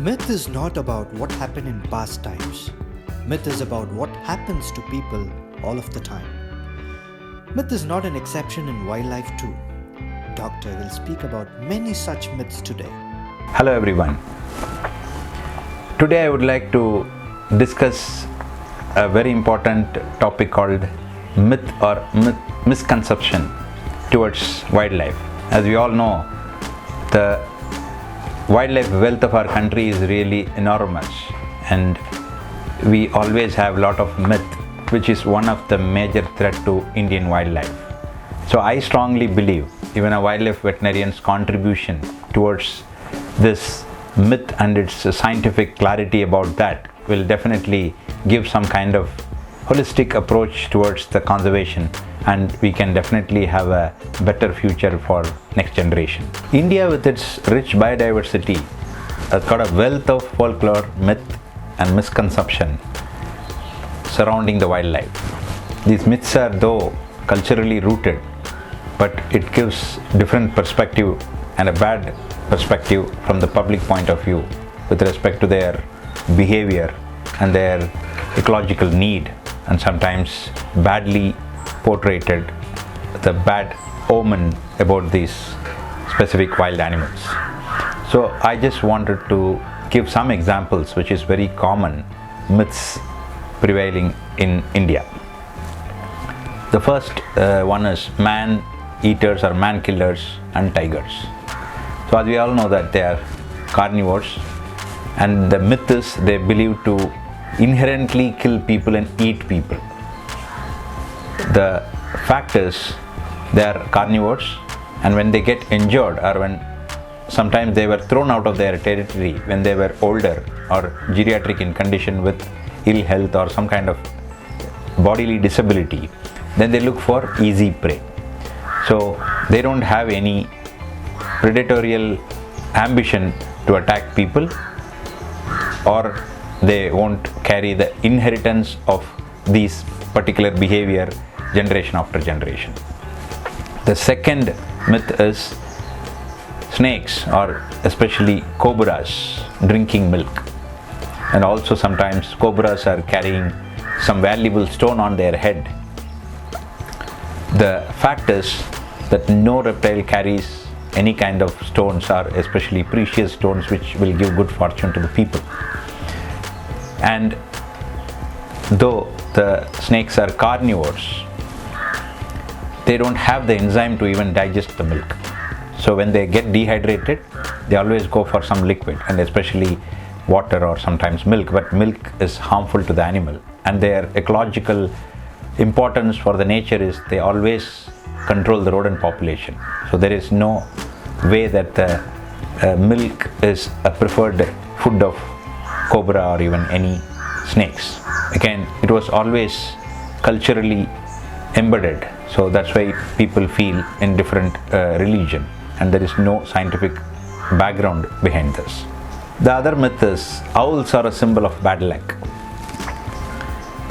Myth is not about what happened in past times. Myth is about what happens to people all of the time. Myth is not an exception in wildlife too. Doctor will speak about many such myths today. Hello everyone. Today I would like to discuss a very important topic called myth or misconception towards wildlife. As we all know, the wildlife wealth of our country is really enormous, and we always have a lot of myth, which is one of the major threat to Indian wildlife. So I strongly believe even a wildlife veterinarian's contribution towards this myth and its scientific clarity about that will definitely give some kind of holistic approach towards the conservation, and we can definitely have a better future for next generation. India, with its rich biodiversity, has got a wealth of folklore, myth and misconception surrounding the wildlife. These myths are though culturally rooted, but it gives different perspective and a bad perspective from the public point of view with respect to their behavior and their ecological need, and sometimes badly portrayed the bad omen about these specific wild animals. So I just wanted to give some examples which is very common myths prevailing in India. The first one is man eaters or man killers and tigers. So as we all know that they are carnivores, and the myth is they believe to inherently kill people and eat people. The fact is they are carnivores, and when they get injured or when sometimes they were thrown out of their territory when they were older or geriatric in condition with ill health or some kind of bodily disability, then they look for easy prey. So they don't have any predatorial ambition to attack people, or they won't carry the inheritance of these particular behavior generation after generation. The second myth is snakes, or especially cobras, drinking milk. And also sometimes cobras are carrying some valuable stone on their head. The fact is that no reptile carries any kind of stones, or especially precious stones, which will give good fortune to the people. And though the snakes are carnivores, they don't have the enzyme to even digest the milk. So when they get dehydrated, they always go for some liquid, and especially water or sometimes milk. But milk is harmful to the animal, and their ecological importance for the nature is they always control the rodent population. So there is no way that the milk is a preferred food of cobra or even any snakes. Again, it was always culturally embedded, so that's why people feel in different religion, and there is no scientific background behind this. The other myth is owls are a symbol of bad luck,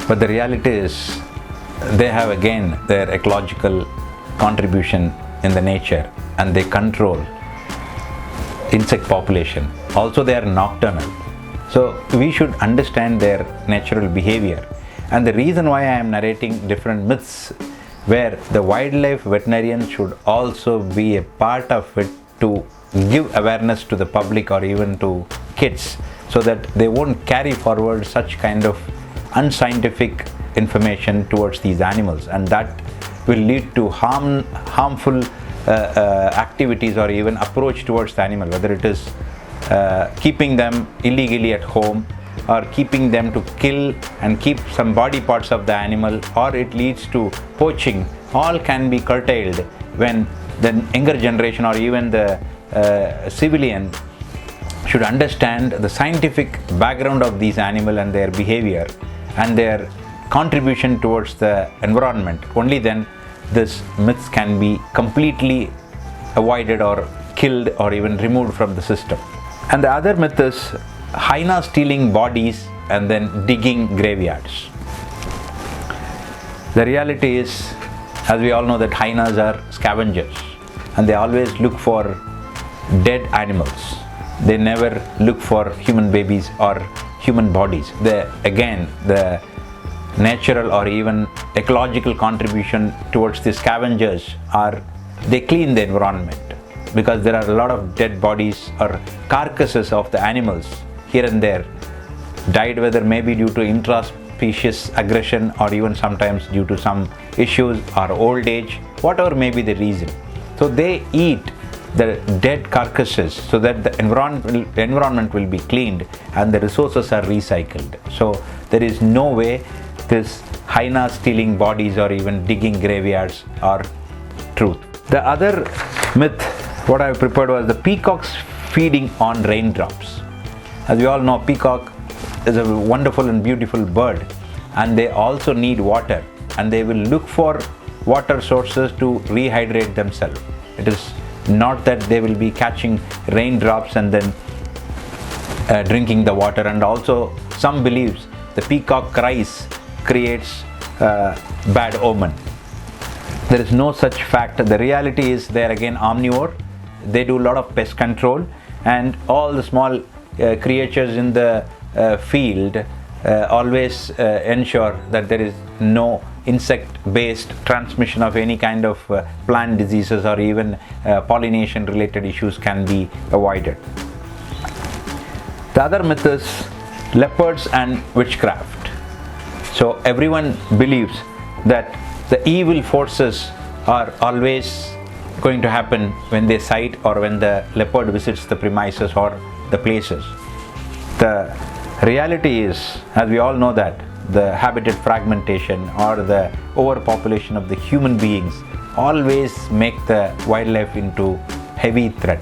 but the reality is they have again their ecological contribution in the nature, and they control insect population. Also they are nocturnal, so we should understand their natural behavior. And the reason why I am narrating different myths, where the wildlife veterinarian should also be a part of it to give awareness to the public or even to kids, so that they won't carry forward such kind of unscientific information towards these animals, and that will lead to harmful activities or even approach towards the animal, whether it is keeping them illegally at home, or keeping them to kill and keep some body parts of the animal, or it leads to poaching. All can be curtailed when the younger generation or even the civilian should understand the scientific background of these animals and their behavior and their contribution towards the environment. Only then this myths can be completely avoided or killed or even removed from the system. And the other myth is hyenas stealing bodies and then digging graveyards. The reality is, as we all know, that hyenas are scavengers, and they always look for dead animals. they never look for human babies or human bodies. The natural or even ecological contribution towards the scavengers are they clean the environment, because there are a lot of dead bodies or carcasses of the animals here and there died, whether maybe due to intra-species aggression or even sometimes due to some issues or old age, whatever may be the reason. So they eat the dead carcasses so that the environment will be cleaned and the resources are recycled. So there is no way this hyena stealing bodies or even digging graveyards are truth. The other myth what I prepared was the peacocks feeding on raindrops. As we all know, peacock is a wonderful and beautiful bird, and they also need water, and they will look for water sources to rehydrate themselves. It is not that they will be catching raindrops and then drinking the water. And also some believes the peacock cries creates bad omen. There is no such fact. The reality is they are again omnivore. They do a lot of pest control, and all the small creatures in the field always ensure that there is no insect-based transmission of any kind of plant diseases or even pollination-related issues can be avoided. The other myth is leopards and witchcraft. So everyone believes that the evil forces are always going to happen when they sight or when the leopard visits the premises or the places. The reality is, as we all know, that the habitat fragmentation or the overpopulation of the human beings always make the wildlife into heavy threat,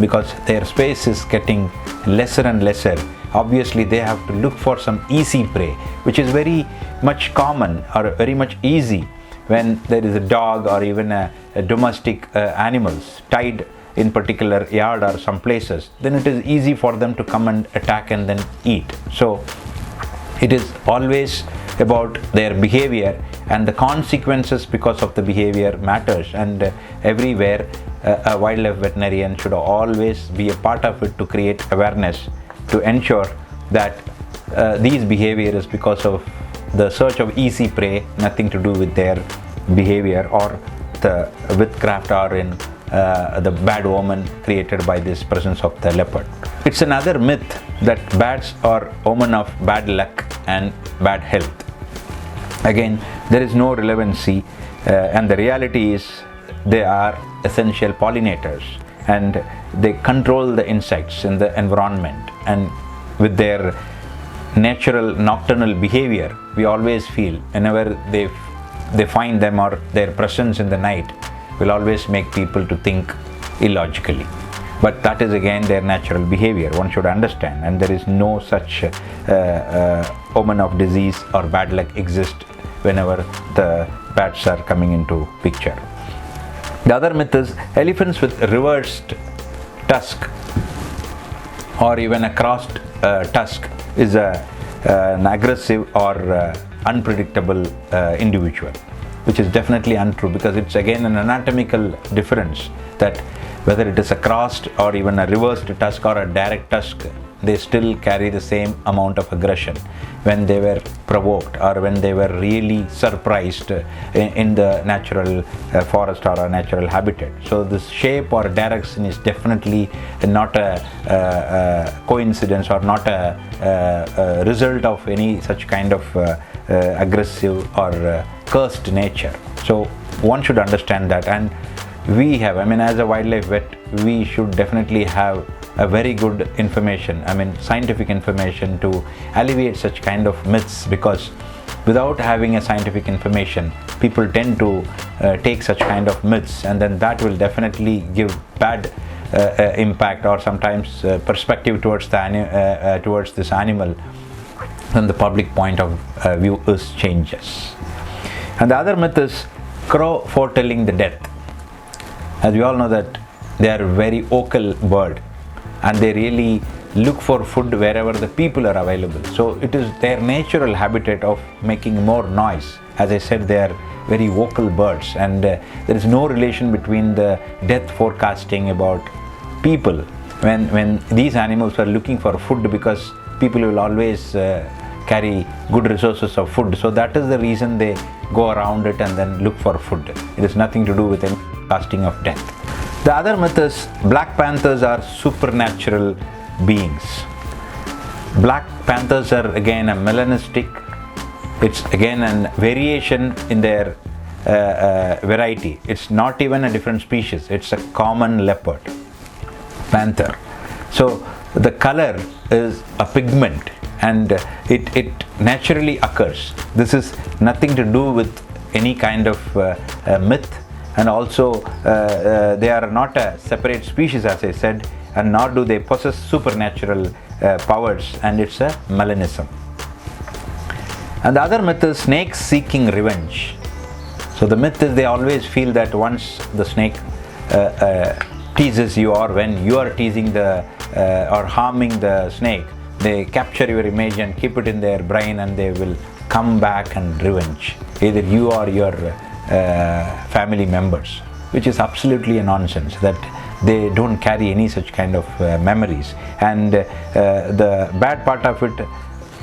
because their space is getting lesser and lesser. Obviously they have to look for some easy prey, which is very much common or very much easy when there is a dog or even a domestic animals tied in particular yard or some places. Then it is easy for them to come and attack and then eat. So it is always about their behavior, and the consequences because of the behavior matters, and everywhere a wildlife veterinarian should always be a part of it to create awareness, to ensure that these behavior is because of the search of easy prey, nothing to do with their behavior or the witchcraft or in the bad omen created by this presence of the leopard. It's another myth that bats are omen of bad luck and bad health. Again, there is no relevancy, and the reality is they are essential pollinators, and they control the insects in the environment, and with their natural nocturnal behavior, we always feel whenever they find them or their presence in the night will always make people to think illogically. But that is again their natural behavior, one should understand, and there is no such omen of disease or bad luck exist whenever the bats are coming into picture. The other myth is elephants with reversed tusk or even a crossed tusk is an aggressive or unpredictable individual, which is definitely untrue, because it's again an anatomical difference that whether it is a crossed or even a reversed tusk or a direct tusk, they still carry the same amount of aggression when they were provoked or when they were really surprised in the natural forest or a natural habitat. So this shape or direction is definitely not a coincidence or not a result of any such kind of aggressive or cursed nature. So one should understand that, and we have, as a wildlife vet, we should definitely have a very good information, scientific information to alleviate such kind of myths, because without having a scientific information, people tend to take such kind of myths, and then that will definitely give bad impact or sometimes perspective towards this animal, and the public point of view is changes. And the other myth is crow foretelling the death. As we all know that they are a very vocal bird, and they really look for food wherever the people are available. So it is their natural habitat of making more noise. As I said, they are very vocal birds, and there is no relation between the death forecasting about people when these animals were looking for food, because people will always carry good resources of food. So that is the reason they go around it and then look for food. It has nothing to do with any casting of death. The other myth is Black Panthers are supernatural beings. Black Panthers are again a melanistic. It's again a variation in their variety. It's not even a different species. It's a common leopard panther. So the color is a pigment, and it naturally occurs. This is nothing to do with any kind of myth, and also they are not a separate species, as I said, and nor do they possess supernatural powers, and it's a melanism. And the other myth is snakes seeking revenge. So the myth is they always feel that once the snake teases you, or when you are teasing or harming the snake, they capture your image and keep it in their brain, and they will come back and revenge either you or your family members, which is absolutely a nonsense. That they don't carry any such kind of memories. And the bad part of it,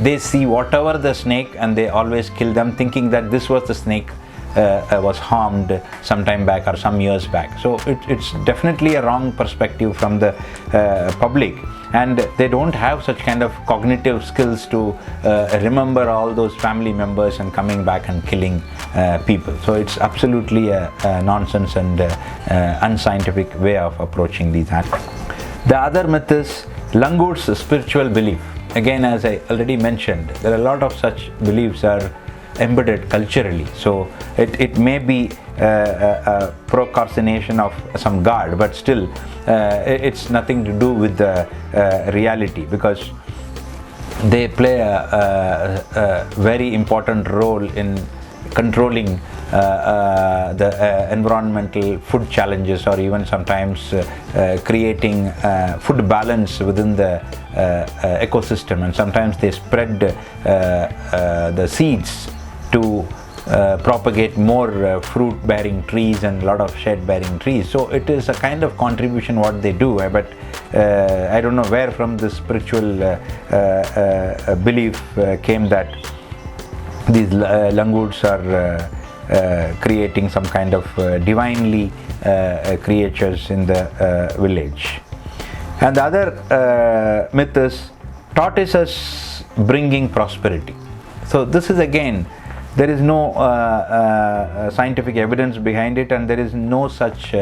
they see whatever the snake and they always kill them, thinking that this was the snake was harmed some time back or some years back. So it's definitely a wrong perspective from the public, and they don't have such kind of cognitive skills to remember all those family members and coming back and killing people. So it's absolutely a nonsense and unscientific way of approaching these animals. The other myth is langur's spiritual belief. Again, as I already mentioned, there are a lot of such beliefs are embedded culturally. So it may be a procrastination of some god, but still it's nothing to do with the reality, because they play a very important role in controlling the environmental food challenges, or even sometimes creating food balance within the ecosystem. And sometimes they spread the seeds to propagate more fruit bearing trees and a lot of shade bearing trees. So it is a kind of contribution what they do, but I don't know where from the spiritual belief came that these langurs are creating some kind of divinely creatures in the village. And the other myth is tortoises bringing prosperity. So this is again, there is no scientific evidence behind it, and there is no such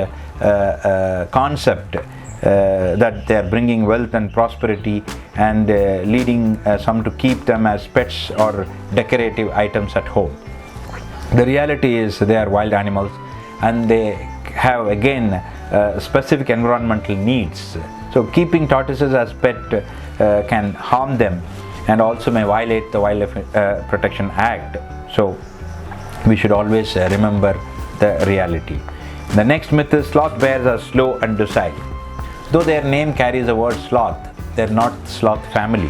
concept that they are bringing wealth and prosperity and leading some to keep them as pets or decorative items at home. The reality is they are wild animals, and they have again specific environmental needs. So keeping tortoises as pet can harm them, and also may violate the Wildlife Protection Act. So we should always remember the reality. The next myth is sloth bears are slow and docile. Though their name carries the word sloth, they are not sloth family.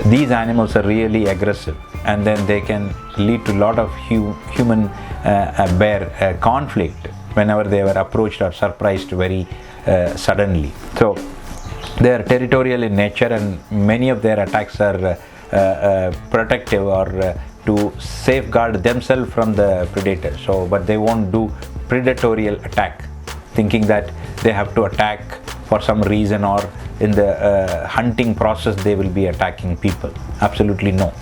These animals are really aggressive, and then they can lead to a lot of human bear conflict whenever they were approached or surprised very suddenly. So they are territorial in nature, and many of their attacks are protective or to safeguard themselves from the predator. So but they won't do predatorial attack, thinking that they have to attack for some reason, or in the hunting process they will be attacking people. Absolutely no.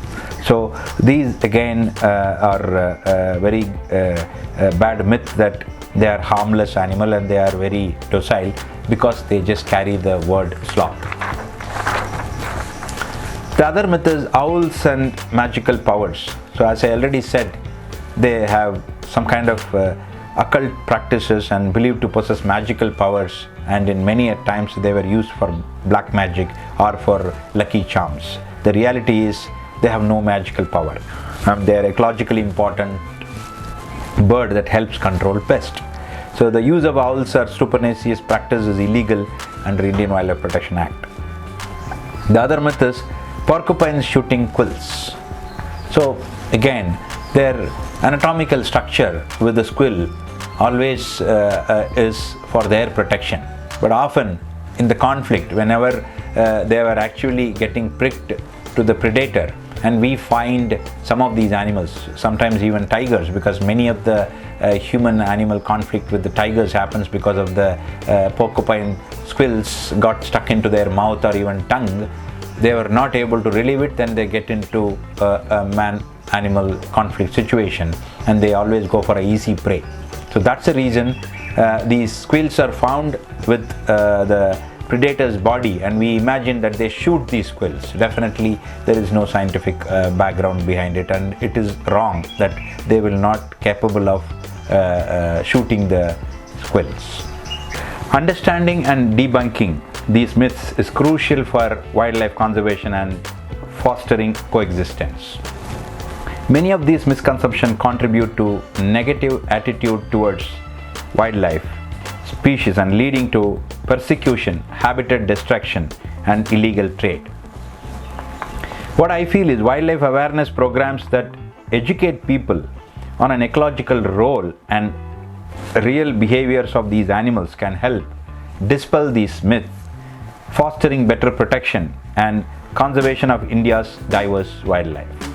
So these again are very bad myth that they are harmless animal and they are very docile, because they just carry the word sloth. The other myth is owls and magical powers. So as I already said, they have some kind of occult practices and believed to possess magical powers, and in many times they were used for black magic or for lucky charms. The reality is they have no magical power. They are ecologically important bird that helps control pests. So the use of owls or superstitious practice is illegal under Indian Wildlife Protection Act. The other myth is porcupines shooting quills. So again, their anatomical structure with the quill always is for their protection, but often in the conflict, whenever they were actually getting pricked to the predator, and we find some of these animals, sometimes even tigers, because many of the human animal conflict with the tigers happens because of the porcupine squills got stuck into their mouth or even tongue. They were not able to relieve it, then they get into a man-animal conflict situation, and they always go for an easy prey. So that's the reason these squills are found with the predator's body, and we imagine that they shoot these squills. Definitely there is no scientific background behind it, and it is wrong that they will not capable of shooting the squills. Understanding and debunking these myths is crucial for wildlife conservation and fostering coexistence. Many of these misconceptions contribute to negative attitude towards wildlife species and leading to persecution, habitat destruction, and illegal trade. What I feel is wildlife awareness programs that educate people on an ecological role and real behaviors of these animals can help dispel these myths, fostering better protection and conservation of India's diverse wildlife.